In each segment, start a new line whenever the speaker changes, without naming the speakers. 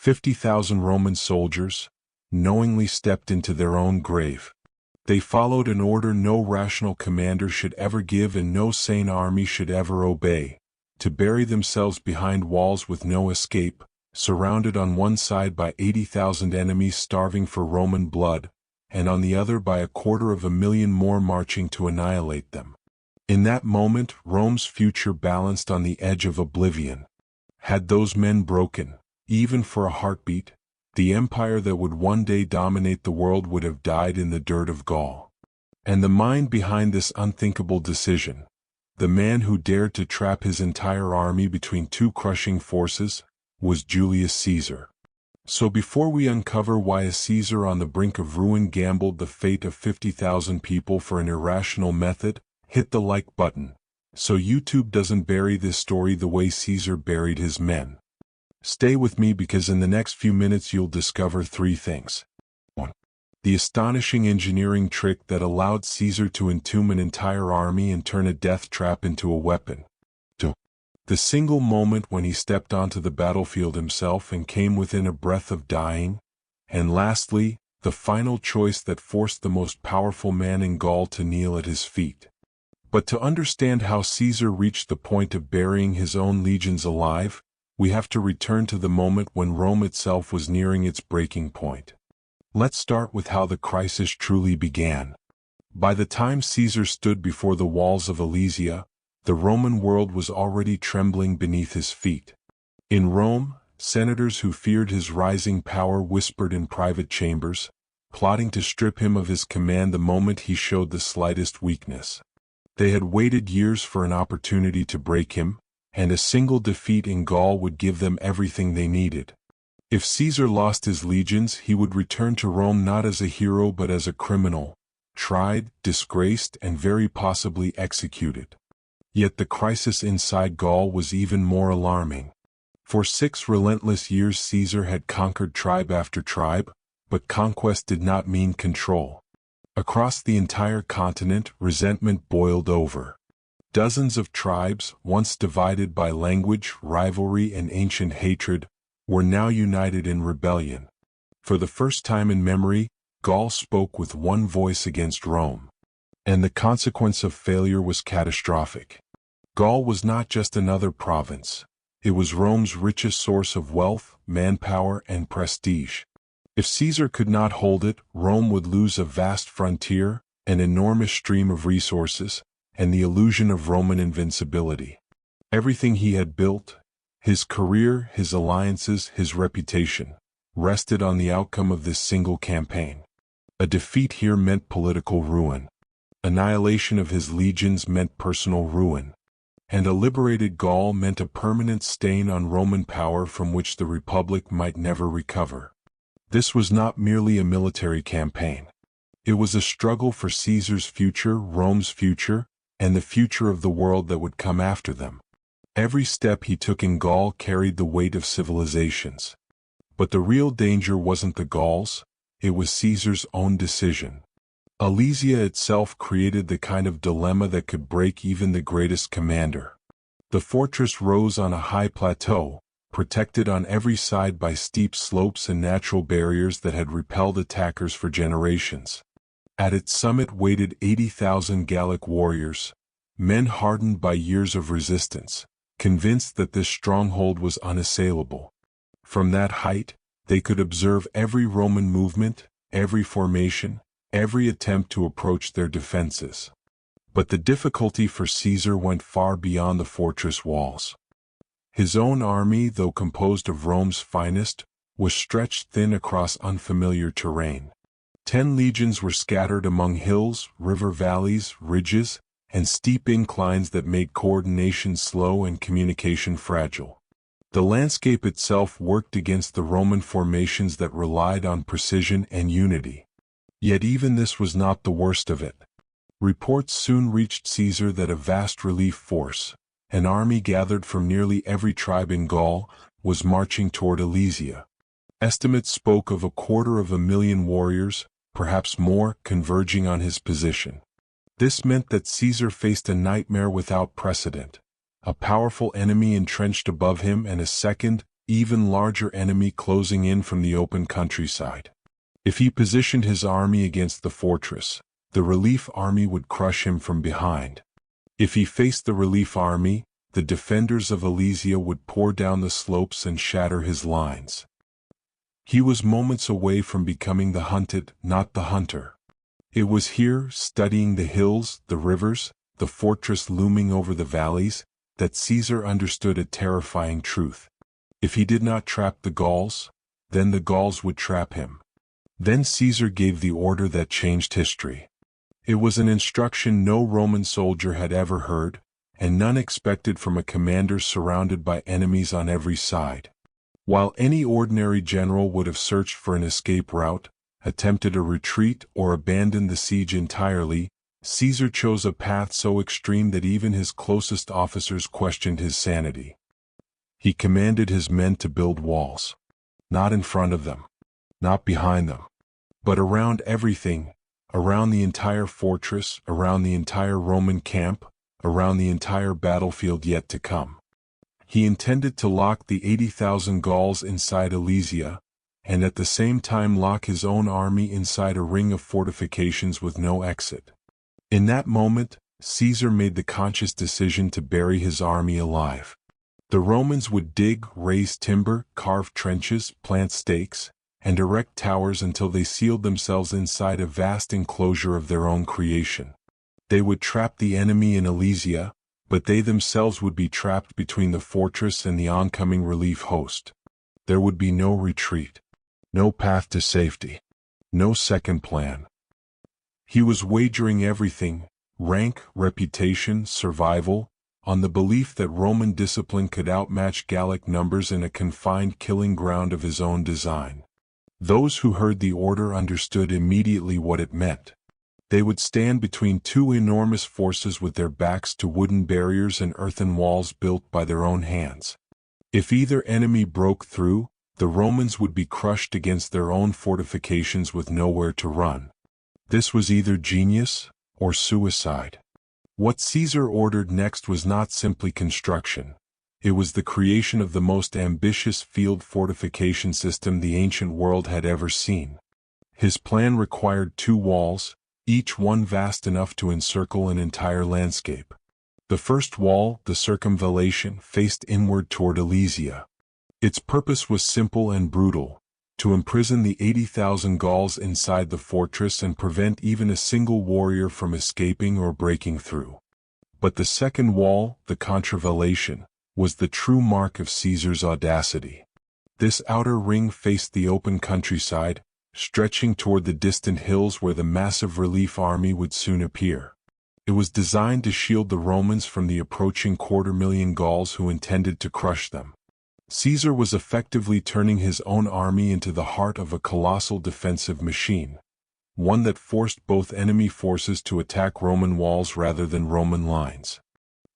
50,000 Roman soldiers, knowingly stepped into their own grave. They followed an order no rational commander should ever give and no sane army should ever obey, to bury themselves behind walls with no escape, surrounded on one side by 80,000 enemies starving for Roman blood, and on the other by 250,000 more marching to annihilate them. In that moment, Rome's future balanced on the edge of oblivion. Had those men broken, even for a heartbeat, the empire that would one day dominate the world would have died in the dirt of Gaul. And the mind behind this unthinkable decision, the man who dared to trap his entire army between two crushing forces, was Julius Caesar. So before we uncover why a Caesar on the brink of ruin gambled the fate of 50,000 people for an irrational method, hit the like button, so YouTube doesn't bury this story the way Caesar buried his men. Stay with me because in the next few minutes you'll discover three things. 1. The astonishing engineering trick that allowed Caesar to entomb an entire army and turn a death trap into a weapon. 2. The single moment when he stepped onto the battlefield himself and came within a breath of dying. And lastly, the final choice that forced the most powerful man in Gaul to kneel at his feet. But to understand how Caesar reached the point of burying his own legions alive, we have to return to the moment when Rome itself was nearing its breaking point. Let's start with how the crisis truly began. By the time Caesar stood before the walls of Alesia, the Roman world was already trembling beneath his feet. In Rome, senators who feared his rising power whispered in private chambers, plotting to strip him of his command the moment he showed the slightest weakness. They had waited years for an opportunity to break him, and a single defeat in Gaul would give them everything they needed. If Caesar lost his legions, he would return to Rome not as a hero but as a criminal, tried, disgraced, and very possibly executed. Yet the crisis inside Gaul was even more alarming. For 6 relentless years Caesar had conquered tribe after tribe, but conquest did not mean control. Across the entire continent, resentment boiled over. Dozens of tribes, once divided by language, rivalry, and ancient hatred, were now united in rebellion. For the first time in memory, Gaul spoke with one voice against Rome. And the consequence of failure was catastrophic. Gaul was not just another province. It was Rome's richest source of wealth, manpower, and prestige. If Caesar could not hold it, Rome would lose a vast frontier, an enormous stream of resources, and the illusion of Roman invincibility. Everything he had built, his career, his alliances, his reputation, rested on the outcome of this single campaign. A defeat here meant political ruin. Annihilation of his legions meant personal ruin. And a liberated Gaul meant a permanent stain on Roman power from which the Republic might never recover. This was not merely a military campaign. It was a struggle for Caesar's future, Rome's future, and the future of the world that would come after them. Every step he took in Gaul carried the weight of civilizations. But the real danger wasn't the Gauls, it was Caesar's own decision. Alesia itself created the kind of dilemma that could break even the greatest commander. The fortress rose on a high plateau, protected on every side by steep slopes and natural barriers that had repelled attackers for generations. At its summit waited 80,000 Gallic warriors, men hardened by years of resistance, convinced that this stronghold was unassailable. From that height, they could observe every Roman movement, every formation, every attempt to approach their defenses. But the difficulty for Caesar went far beyond the fortress walls. His own army, though composed of Rome's finest, was stretched thin across unfamiliar terrain. 10 legions were scattered among hills, river valleys, ridges, and steep inclines that made coordination slow and communication fragile. The landscape itself worked against the Roman formations that relied on precision and unity. Yet even this was not the worst of it. Reports soon reached Caesar that a vast relief force, an army gathered from nearly every tribe in Gaul, was marching toward Alesia. Estimates spoke of 250,000 warriors, perhaps more, converging on his position. This meant that Caesar faced a nightmare without precedent, a powerful enemy entrenched above him and a second, even larger enemy closing in from the open countryside. If he positioned his army against the fortress, the relief army would crush him from behind. If he faced the relief army, the defenders of Alesia would pour down the slopes and shatter his lines. He was moments away from becoming the hunted, not the hunter. It was here, studying the hills, the rivers, the fortress looming over the valleys, that Caesar understood a terrifying truth. If he did not trap the Gauls, then the Gauls would trap him. Then Caesar gave the order that changed history. It was an instruction no Roman soldier had ever heard, and none expected from a commander surrounded by enemies on every side. While any ordinary general would have searched for an escape route, attempted a retreat, or abandoned the siege entirely, Caesar chose a path so extreme that even his closest officers questioned his sanity. He commanded his men to build walls. Not in front of them, not behind them, but around everything, around the entire fortress, around the entire Roman camp, around the entire battlefield yet to come. He intended to lock the 80,000 Gauls inside Alesia, and at the same time lock his own army inside a ring of fortifications with no exit. In that moment, Caesar made the conscious decision to bury his army alive. The Romans would dig, raise timber, carve trenches, plant stakes, and erect towers until they sealed themselves inside a vast enclosure of their own creation. They would trap the enemy in Alesia, but they themselves would be trapped between the fortress and the oncoming relief host. There would be no retreat, no path to safety, no second plan. He was wagering everything, rank, reputation, survival, on the belief that Roman discipline could outmatch Gallic numbers in a confined killing ground of his own design. Those who heard the order understood immediately what it meant. They would stand between two enormous forces with their backs to wooden barriers and earthen walls built by their own hands. If either enemy broke through, the Romans would be crushed against their own fortifications with nowhere to run. This was either genius or suicide. What Caesar ordered next was not simply construction. It was the creation of the most ambitious field fortification system the ancient world had ever seen. His plan required two walls, each one vast enough to encircle an entire landscape. The first wall, the circumvallation, faced inward toward Alesia. Its purpose was simple and brutal: to imprison the 80,000 Gauls inside the fortress and prevent even a single warrior from escaping or breaking through. But the second wall, the contravallation, was the true mark of Caesar's audacity. This outer ring faced the open countryside, stretching toward the distant hills where the massive relief army would soon appear. It was designed to shield the Romans from the approaching 250,000 Gauls who intended to crush them. Caesar was effectively turning his own army into the heart of a colossal defensive machine, one that forced both enemy forces to attack Roman walls rather than Roman lines.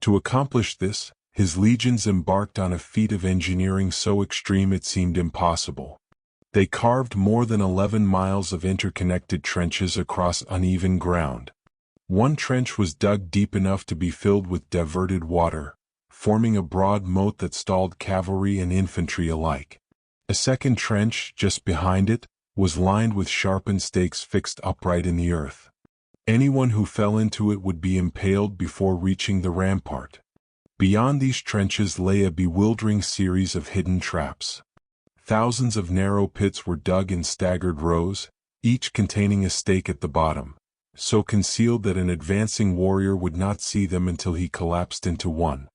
To accomplish this, his legions embarked on a feat of engineering so extreme it seemed impossible. They carved more than 11 miles of interconnected trenches across uneven ground. One trench was dug deep enough to be filled with diverted water, forming a broad moat that stalled cavalry and infantry alike. A second trench, just behind it, was lined with sharpened stakes fixed upright in the earth. Anyone who fell into it would be impaled before reaching the rampart. Beyond these trenches lay a bewildering series of hidden traps. Thousands of narrow pits were dug in staggered rows, each containing a stake at the bottom, so concealed that an advancing warrior would not see them until he collapsed into one.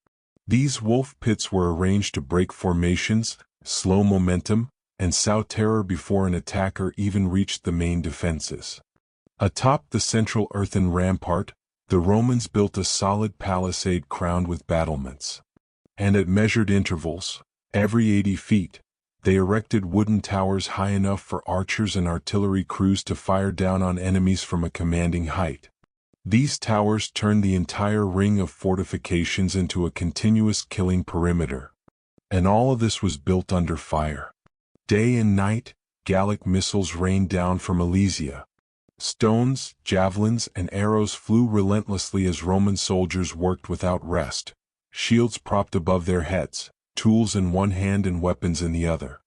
These wolf pits were arranged to break formations, slow momentum, and sow terror before an attacker even reached the main defenses. Atop the central earthen rampart, the Romans built a solid palisade crowned with battlements. And at measured intervals, every 80 feet, they erected wooden towers high enough for archers and artillery crews to fire down on enemies from a commanding height. These towers turned the entire ring of fortifications into a continuous killing perimeter. And all of this was built under fire. Day and night, Gallic missiles rained down from Alesia. Stones, javelins, and arrows flew relentlessly as Roman soldiers worked without rest, shields propped above their heads, tools in one hand and weapons in the other.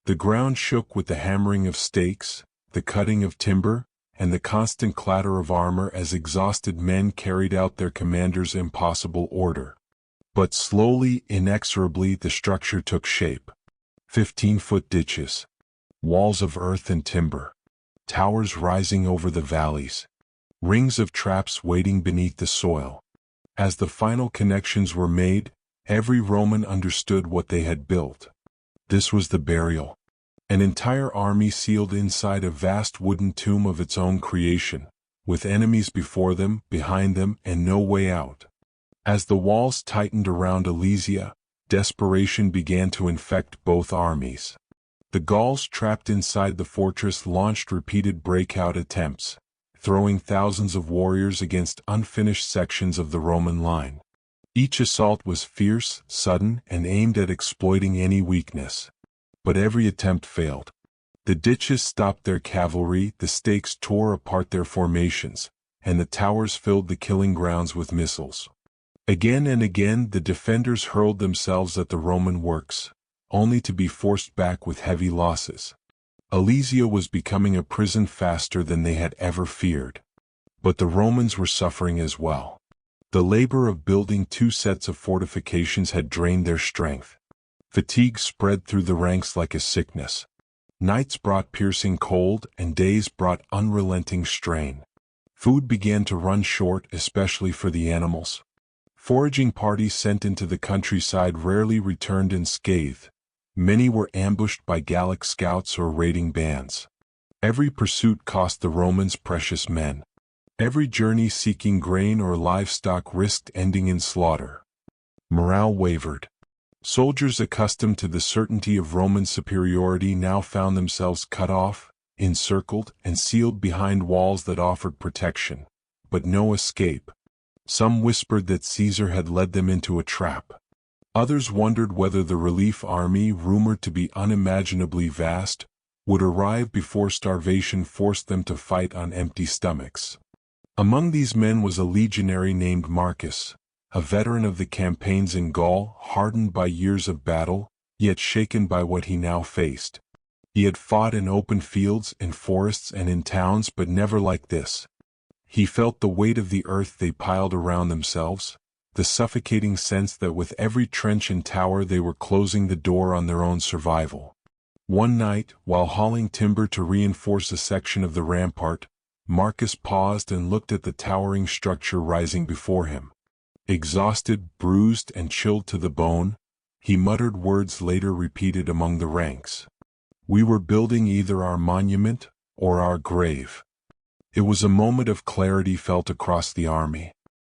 The ground shook with the hammering of stakes, the cutting of timber, and the constant clatter of armor as exhausted men carried out their commander's impossible order. But slowly, inexorably, the structure took shape. 15-foot ditches, walls of earth and timber, towers rising over the valleys, rings of traps waiting beneath the soil. As the final connections were made, every Roman understood what they had built. This was the burial. An entire army sealed inside a vast wooden tomb of its own creation, with enemies before them, behind them, and no way out. As the walls tightened around Alesia, desperation began to infect both armies. The Gauls trapped inside the fortress launched repeated breakout attempts, throwing thousands of warriors against unfinished sections of the Roman line. Each assault was fierce, sudden, and aimed at exploiting any weakness. But every attempt failed. The ditches stopped their cavalry, the stakes tore apart their formations, and the towers filled the killing grounds with missiles. Again and again the defenders hurled themselves at the Roman works, only to be forced back with heavy losses. Alesia was becoming a prison faster than they had ever feared. But the Romans were suffering as well. The labor of building 2 sets of fortifications had drained their strength. Fatigue spread through the ranks like a sickness. Nights brought piercing cold, and days brought unrelenting strain. Food began to run short, especially for the animals. Foraging parties sent into the countryside rarely returned unscathed. Many were ambushed by Gallic scouts or raiding bands. Every pursuit cost the Romans precious men. Every journey seeking grain or livestock risked ending in slaughter. Morale wavered. Soldiers accustomed to the certainty of Roman superiority now found themselves cut off, encircled, and sealed behind walls that offered protection, but no escape. Some whispered that Caesar had led them into a trap. Others wondered whether the relief army, rumored to be unimaginably vast, would arrive before starvation forced them to fight on empty stomachs. Among these men was a legionary named Marcus, a veteran of the campaigns in Gaul, hardened by years of battle, yet shaken by what he now faced. He had fought in open fields, in forests, and in towns, but never like this. He felt the weight of the earth they piled around themselves, the suffocating sense that with every trench and tower they were closing the door on their own survival. One night, while hauling timber to reinforce a section of the rampart, Marcus paused and looked at the towering structure rising before him. Exhausted, bruised, and chilled to the bone, he muttered words later repeated among the ranks. "We were building either our monument or our grave." It was a moment of clarity felt across the army.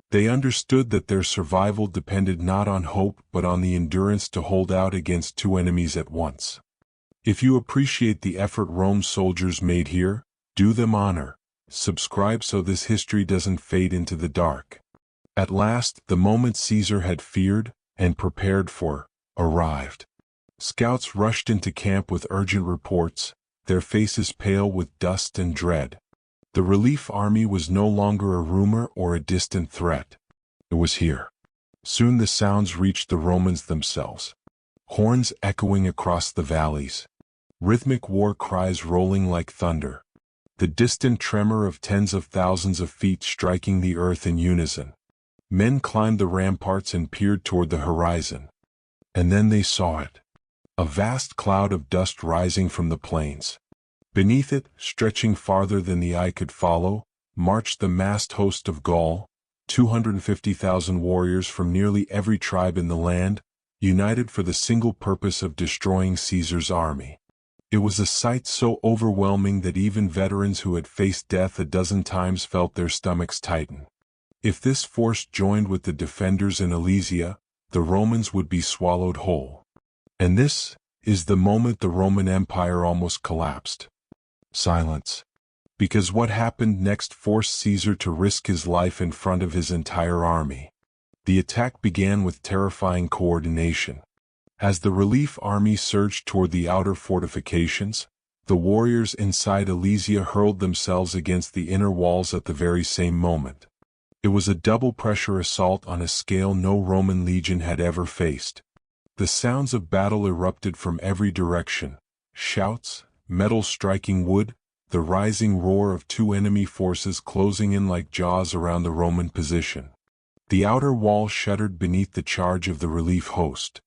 They understood that their survival depended not on hope but on the endurance to hold out against 2 enemies at once. If you appreciate the effort Rome's soldiers made here, do them honor. Subscribe so this history doesn't fade into the dark. At last, the moment Caesar had feared and prepared for arrived. Scouts rushed into camp with urgent reports, their faces pale with dust and dread. The relief army was no longer a rumor or a distant threat. It was here. Soon the sounds reached the Romans themselves. Horns echoing across the valleys. Rhythmic war cries rolling like thunder. The distant tremor of tens of thousands of feet striking the earth in unison. Men climbed the ramparts and peered toward the horizon. And then they saw it. A vast cloud of dust rising from the plains. Beneath it, stretching farther than the eye could follow, marched the massed host of Gaul, 250,000 warriors from nearly every tribe in the land, united for the single purpose of destroying Caesar's army. It was a sight so overwhelming that even veterans who had faced death a dozen times felt their stomachs tighten. If this force joined with the defenders in Alesia, the Romans would be swallowed whole. And this is the moment the Roman Empire almost collapsed. Silence. Because what happened next forced Caesar to risk his life in front of his entire army. The attack began with terrifying coordination. As the relief army surged toward the outer fortifications, the warriors inside Alesia hurled themselves against the inner walls at the very same moment. It was a double-pressure assault on a scale no Roman legion had ever faced. The sounds of battle erupted from every direction. Shouts, metal striking wood, the rising roar of two enemy forces closing in like jaws around the Roman position. The outer wall shuddered beneath the charge of the relief host.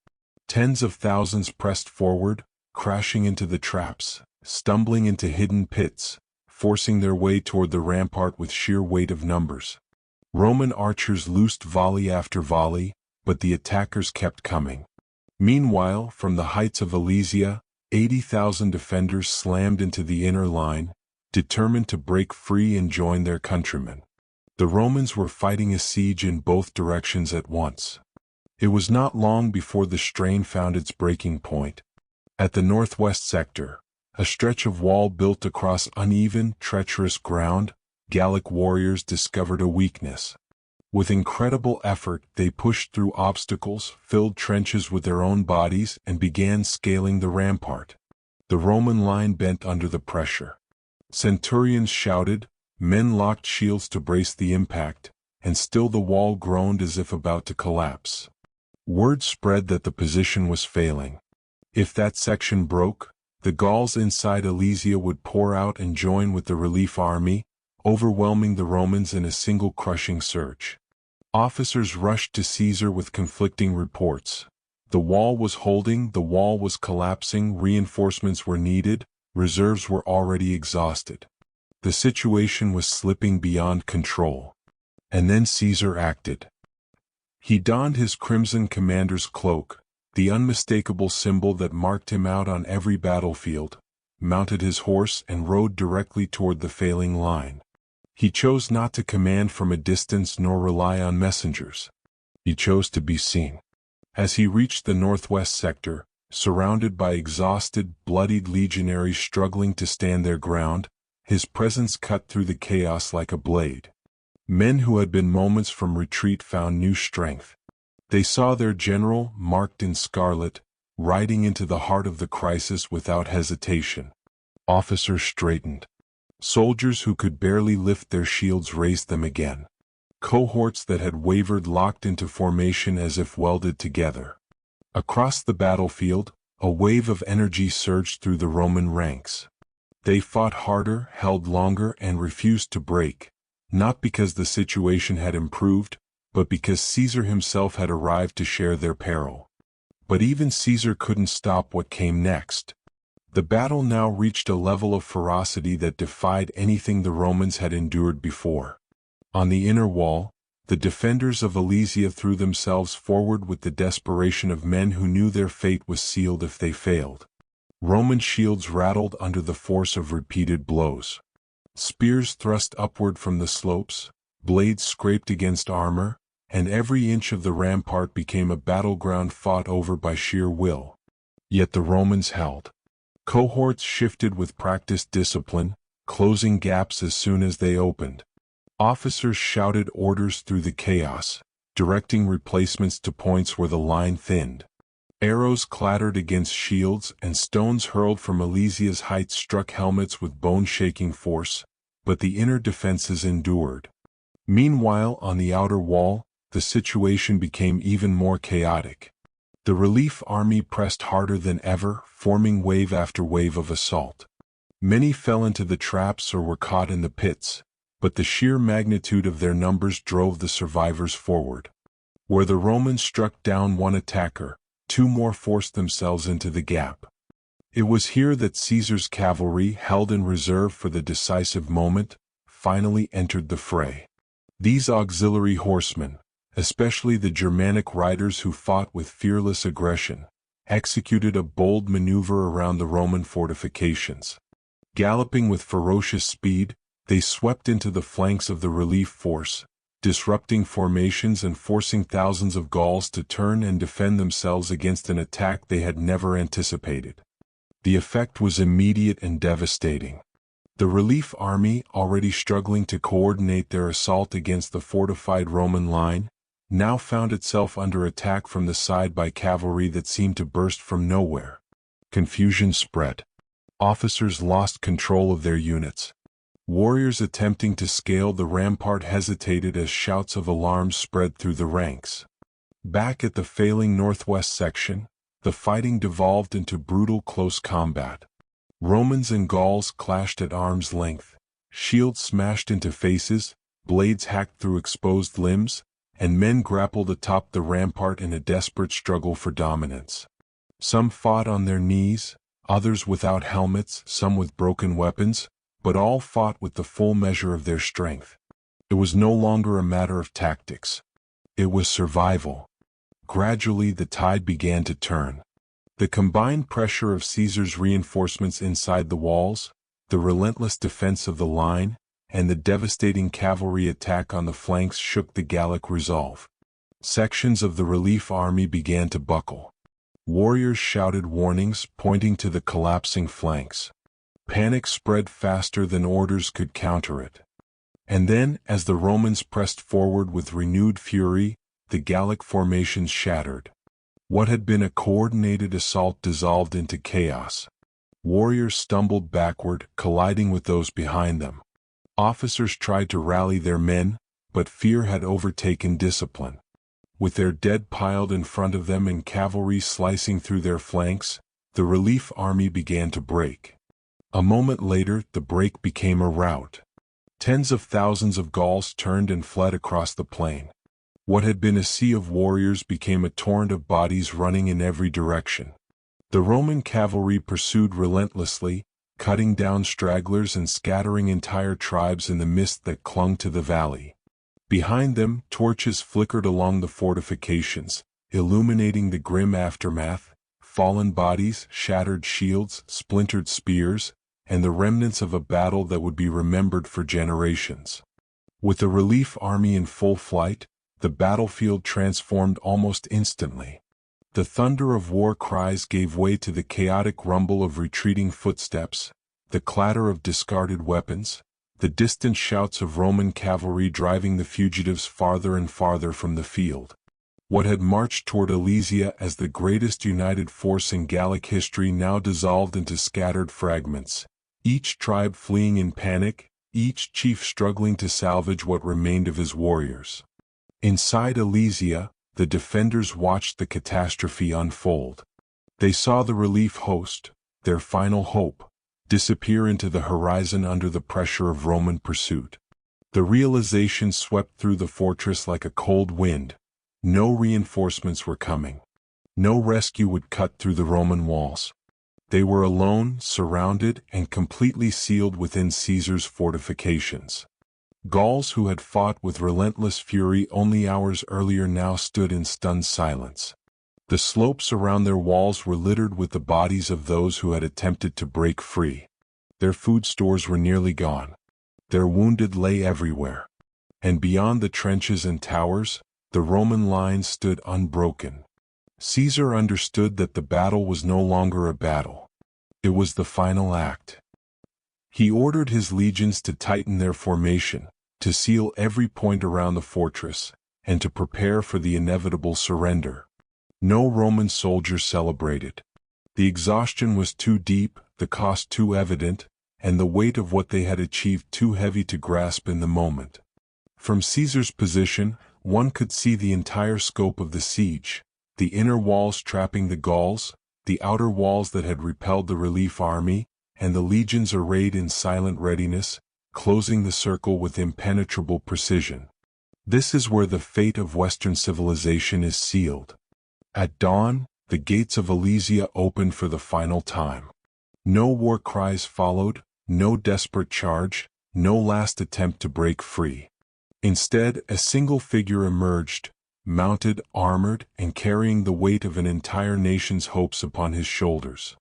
Tens of thousands pressed forward, crashing into the traps, stumbling into hidden pits, forcing their way toward the rampart with sheer weight of numbers. Roman archers loosed volley after volley, but the attackers kept coming. Meanwhile, from the heights of Alesia, 80,000 defenders slammed into the inner line, determined to break free and join their countrymen. The Romans were fighting a siege in both directions at once. It was not long before the strain found its breaking point. At the northwest sector, a stretch of wall built across uneven, treacherous ground, Gallic warriors discovered a weakness. With incredible effort, they pushed through obstacles, filled trenches with their own bodies, and began scaling the rampart. The Roman line bent under the pressure. Centurions shouted, men locked shields to brace the impact, and still the wall groaned as if about to collapse. Word spread that the position was failing. If that section broke, the Gauls inside Alesia would pour out and join with the relief army, overwhelming the Romans in a single crushing surge. Officers rushed to Caesar with conflicting reports. The wall was holding, the wall was collapsing, reinforcements were needed, reserves were already exhausted. The situation was slipping beyond control. And then Caesar acted. He donned his crimson commander's cloak, the unmistakable symbol that marked him out on every battlefield, mounted his horse and rode directly toward the failing line. He chose not to command from a distance nor rely on messengers. He chose to be seen. As he reached the northwest sector, surrounded by exhausted, bloodied legionaries struggling to stand their ground, his presence cut through the chaos like a blade. Men who had been moments from retreat found new strength. They saw their general, marked in scarlet, riding into the heart of the crisis without hesitation. Officers straightened. Soldiers who could barely lift their shields raised them again. Cohorts that had wavered locked into formation as if welded together. Across the battlefield, a wave of energy surged through the Roman ranks. They fought harder, held longer, and refused to break, not because the situation had improved, but because Caesar himself had arrived to share their peril. But even Caesar couldn't stop what came next. The battle now reached a level of ferocity that defied anything the Romans had endured before. On the inner wall, the defenders of Alesia threw themselves forward with the desperation of men who knew their fate was sealed if they failed. Roman shields rattled under the force of repeated blows. Spears thrust upward from the slopes, blades scraped against armor, and every inch of the rampart became a battleground fought over by sheer will. Yet the Romans held. Cohorts shifted with practiced discipline, closing gaps as soon as they opened. Officers shouted orders through the chaos, directing replacements to points where the line thinned. Arrows clattered against shields and stones hurled from Alesia's heights struck helmets with bone-shaking force, but the inner defenses endured. Meanwhile, on the outer wall, the situation became even more chaotic. The relief army pressed harder than ever, forming wave after wave of assault. Many fell into the traps or were caught in the pits, but the sheer magnitude of their numbers drove the survivors forward. Where the Romans struck down one attacker, two more forced themselves into the gap. It was here that Caesar's cavalry, held in reserve for the decisive moment, finally entered the fray. These auxiliary horsemen, especially the Germanic riders who fought with fearless aggression, executed a bold maneuver around the Roman fortifications. Galloping with ferocious speed, they swept into the flanks of the relief force, disrupting formations and forcing thousands of Gauls to turn and defend themselves against an attack they had never anticipated. The effect was immediate and devastating. The relief army, already struggling to coordinate their assault against the fortified Roman line, now found itself under attack from the side by cavalry that seemed to burst from nowhere. Confusion spread. Officers lost control of their units. Warriors attempting to scale the rampart hesitated as shouts of alarm spread through the ranks. Back at the failing northwest section, The fighting devolved into brutal close combat. Romans and Gauls clashed at arm's length, shields smashed into faces, blades hacked through exposed limbs, and men grappled atop the rampart in a desperate struggle for dominance. Some fought on their knees, others without helmets, some with broken weapons, but all fought with the full measure of their strength. It was no longer a matter of tactics. It was survival. Gradually the tide began to turn. The combined pressure of Caesar's reinforcements inside the walls, the relentless defense of the line, and the devastating cavalry attack on the flanks shook the Gallic resolve. Sections of the relief army began to buckle. Warriors shouted warnings, pointing to the collapsing flanks. Panic spread faster than orders could counter it. And then, as the Romans pressed forward with renewed fury, the Gallic formations shattered. What had been a coordinated assault dissolved into chaos. Warriors stumbled backward, colliding with those behind them. Officers tried to rally their men, but fear had overtaken discipline. With their dead piled in front of them and cavalry slicing through their flanks, the relief army began to break. A moment later, the break became a rout. Tens of thousands of Gauls turned and fled across the plain. What had been a sea of warriors became a torrent of bodies running in every direction. The Roman cavalry pursued relentlessly, cutting down stragglers and scattering entire tribes in the mist that clung to the valley. Behind them, torches flickered along the fortifications, illuminating the grim aftermath, fallen bodies, shattered shields, splintered spears, and the remnants of a battle that would be remembered for generations. With the relief army in full flight, the battlefield transformed almost instantly. The thunder of war cries gave way to the chaotic rumble of retreating footsteps, the clatter of discarded weapons, the distant shouts of Roman cavalry driving the fugitives farther and farther from the field. What had marched toward Alesia as the greatest united force in Gallic history now dissolved into scattered fragments, each tribe fleeing in panic, each chief struggling to salvage what remained of his warriors. Inside Alesia, the defenders watched the catastrophe unfold. They saw the relief host, their final hope, disappear into the horizon under the pressure of Roman pursuit. The realization swept through the fortress like a cold wind. No reinforcements were coming. No rescue would cut through the Roman walls. They were alone, surrounded, and completely sealed within Caesar's fortifications. Gauls who had fought with relentless fury only hours earlier now stood in stunned silence. The slopes around their walls were littered with the bodies of those who had attempted to break free. Their food stores were nearly gone. Their wounded lay everywhere. And beyond the trenches and towers, the Roman lines stood unbroken. Caesar understood that the battle was no longer a battle. It was the final act. He ordered his legions to tighten their formation, to seal every point around the fortress, and to prepare for the inevitable surrender. No Roman soldier celebrated. The exhaustion was too deep, the cost too evident, and the weight of what they had achieved too heavy to grasp in the moment. From Caesar's position, one could see the entire scope of the siege, the inner walls trapping the Gauls, the outer walls that had repelled the relief army, and the legions arrayed in silent readiness, closing the circle with impenetrable precision. This is where the fate of Western civilization is sealed. At dawn, the gates of Alesia opened for the final time. No war cries followed, no desperate charge, no last attempt to break free. Instead, a single figure emerged, mounted, armored, and carrying the weight of an entire nation's hopes upon his shoulders.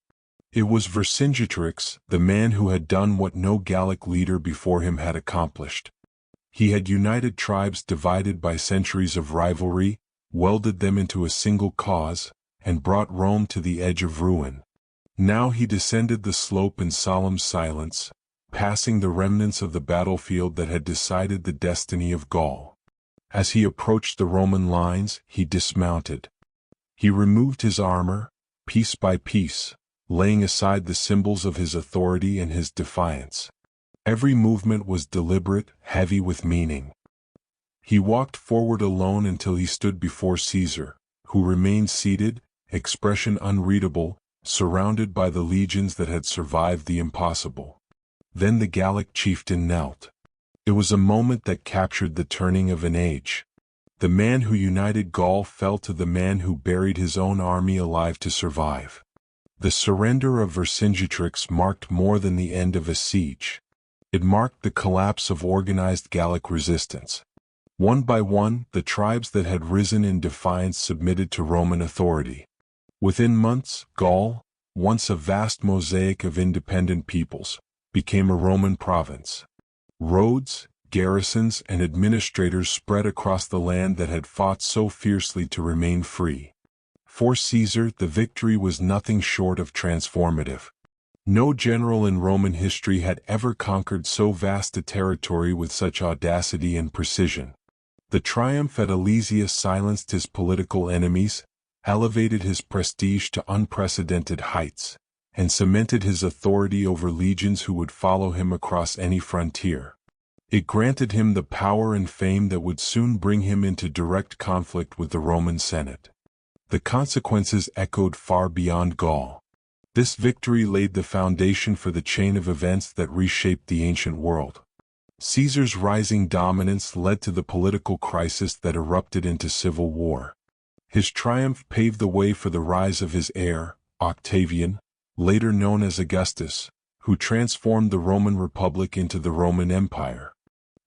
It was Vercingetorix, the man who had done what no Gallic leader before him had accomplished. He had united tribes divided by centuries of rivalry, welded them into a single cause, and brought Rome to the edge of ruin. Now he descended the slope in solemn silence, passing the remnants of the battlefield that had decided the destiny of Gaul. As he approached the Roman lines, he dismounted. He removed his armor, piece by piece, laying aside the symbols of his authority and his defiance. Every movement was deliberate, heavy with meaning. He walked forward alone until he stood before Caesar, who remained seated, expression unreadable, surrounded by the legions that had survived the impossible. Then the Gallic chieftain knelt. It was a moment that captured the turning of an age. The man who united Gaul fell to the man who buried his own army alive to survive. The surrender of Vercingetorix marked more than the end of a siege. It marked the collapse of organized Gallic resistance. One by one, the tribes that had risen in defiance submitted to Roman authority. Within months, Gaul, once a vast mosaic of independent peoples, became a Roman province. Roads, garrisons, and administrators spread across the land that had fought so fiercely to remain free. For Caesar, the victory was nothing short of transformative. No general in Roman history had ever conquered so vast a territory with such audacity and precision. The triumph at Alesia silenced his political enemies, elevated his prestige to unprecedented heights, and cemented his authority over legions who would follow him across any frontier. It granted him the power and fame that would soon bring him into direct conflict with the Roman Senate. The consequences echoed far beyond Gaul. This victory laid the foundation for the chain of events that reshaped the ancient world. Caesar's rising dominance led to the political crisis that erupted into civil war. His triumph paved the way for the rise of his heir, Octavian, later known as Augustus, who transformed the Roman Republic into the Roman Empire.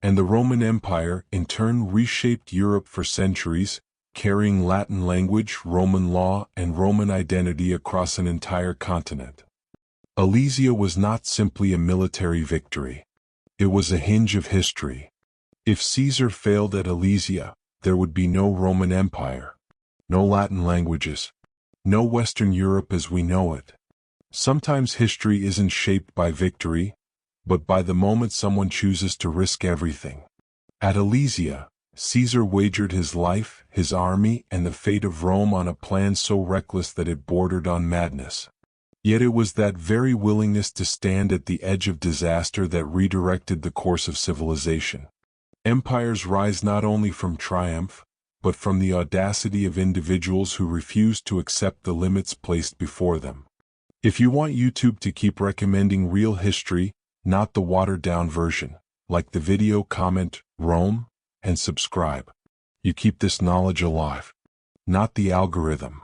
And the Roman Empire, in turn, reshaped Europe for centuries, carrying Latin language, Roman law, and Roman identity across an entire continent. Alesia was not simply a military victory. It was a hinge of history. If Caesar failed at Alesia, there would be no Roman Empire, no Latin languages, no Western Europe as we know it. Sometimes history isn't shaped by victory, but by the moment someone chooses to risk everything. At Alesia, Caesar wagered his life, his army, and the fate of Rome on a plan so reckless that it bordered on madness. Yet it was that very willingness to stand at the edge of disaster that redirected the course of civilization. Empires rise not only from triumph, but from the audacity of individuals who refuse to accept the limits placed before them. If you want YouTube to keep recommending real history, not the watered-down version, like the video, comment, Rome, and subscribe. You keep this knowledge alive, not the algorithm.